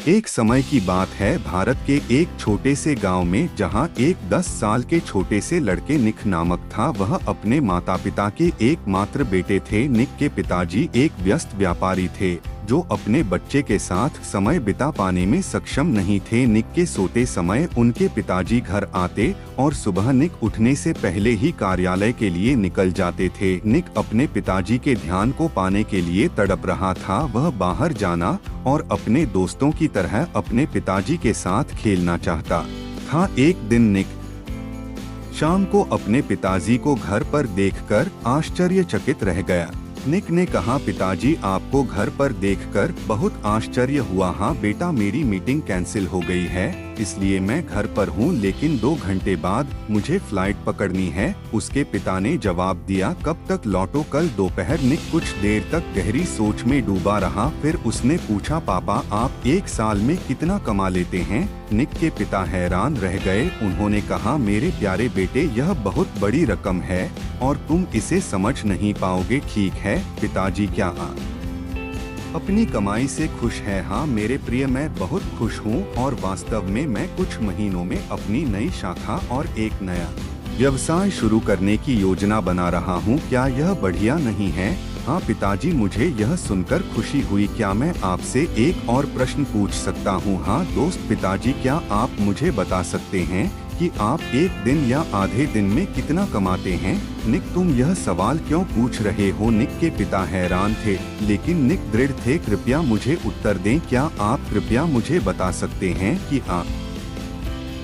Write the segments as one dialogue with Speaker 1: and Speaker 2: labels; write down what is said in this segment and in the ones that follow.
Speaker 1: एक समय की बात है भारत के एक छोटे से गांव में, जहां एक 10 साल के छोटे से लड़के निक नामक था। वह अपने माता पिता के एकमात्र बेटे थे। निक के पिताजी एक व्यस्त व्यापारी थे जो अपने बच्चे के साथ समय बिता पाने में सक्षम नहीं थे। निक के सोते समय उनके पिताजी घर आते और सुबह निक उठने से पहले ही कार्यालय के लिए निकल जाते थे। निक अपने पिताजी के ध्यान को पाने के लिए तड़प रहा था। वह बाहर जाना और अपने दोस्तों की तरह अपने पिताजी के साथ खेलना चाहता था। एक दिन निक शाम को अपने पिताजी को घर पर देखकर आश्चर्यचकित रह गया। निक ने कहा, पिताजी, आपको घर पर देखकर बहुत आश्चर्य हुआ। हाँ बेटा, मेरी मीटिंग कैंसिल हो गई है, इसलिए मैं घर पर हूँ, लेकिन 2 घंटे बाद मुझे फ्लाइट पकड़नी है। उसके पिता ने जवाब दिया, कब तक लौटो? कल दोपहर। निक कुछ देर तक गहरी सोच में डूबा रहा। फिर उसने पूछा, पापा, आप 1 साल में कितना कमा लेते हैं? निक के पिता हैरान रह गए। उन्होंने कहा, मेरे प्यारे बेटे, यह बहुत बड़ी रकम है और तुम इसे समझ नहीं पाओगे। ठीक है पिताजी, क्या आप अपनी कमाई से खुश है? हाँ मेरे प्रिय, मैं बहुत खुश हूँ और वास्तव में मैं कुछ महीनों में अपनी नई शाखा और एक नया व्यवसाय शुरू करने की योजना बना रहा हूँ। क्या यह बढ़िया नहीं है? हाँ पिताजी, मुझे यह सुनकर खुशी हुई। क्या मैं आपसे एक और प्रश्न पूछ सकता हूँ? हाँ दोस्त पिताजी, क्या आप मुझे बता सकते हैं कि आप एक दिन या आधे दिन में कितना कमाते हैं? निक, तुम यह सवाल क्यों पूछ रहे हो? निक के पिता हैरान थे, लेकिन निक दृढ़ थे। कृपया मुझे उत्तर दें। क्या आप कृपया मुझे बता सकते हैं कि आप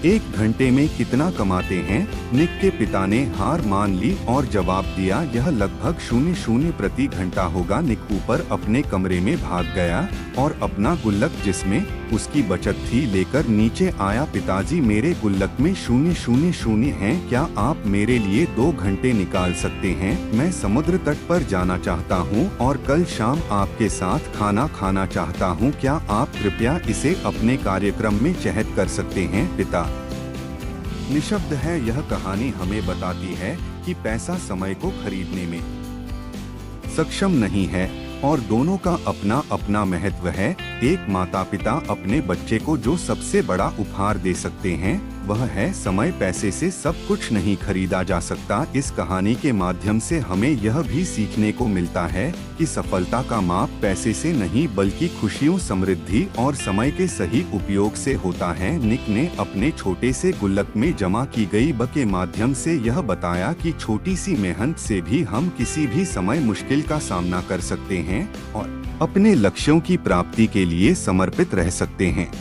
Speaker 1: 1 घंटे में कितना कमाते हैं? निक के पिता ने हार मान ली और जवाब दिया, यह लगभग 0 प्रति घंटा होगा। निक ऊपर अपने कमरे में भाग गया और अपना गुल्लक, जिसमें उसकी बचत थी, लेकर नीचे आया। पिताजी, मेरे गुल्लक में 000 हैं। क्या आप मेरे लिए 2 घंटे निकाल सकते हैं? मैं समुद्र तट पर जाना चाहता हूँ और कल शाम आपके साथ खाना खाना चाहता हूँ। क्या आप कृपया इसे अपने कार्यक्रम में चहट कर सकते हैं? पिता निशब्द है। यह कहानी हमें बताती है कि पैसा समय को खरीदने में सक्षम नहीं है और दोनों का अपना अपना महत्व है। एक माता पिता अपने बच्चे को जो सबसे बड़ा उपहार दे सकते हैं वह है समय। पैसे से सब कुछ नहीं खरीदा जा सकता। इस कहानी के माध्यम से हमें यह भी सीखने को मिलता है कि सफलता का माप पैसे से नहीं बल्कि खुशियों, समृद्धि और समय के सही उपयोग से होता है। निक ने अपने छोटे से गुल्लक में जमा की गई बचत के माध्यम से यह बताया कि छोटी सी मेहनत से भी हम किसी भी समय मुश्किल का सामना कर सकते हैं और अपने लक्ष्यों की प्राप्ति के लिए समर्पित रह सकते हैं।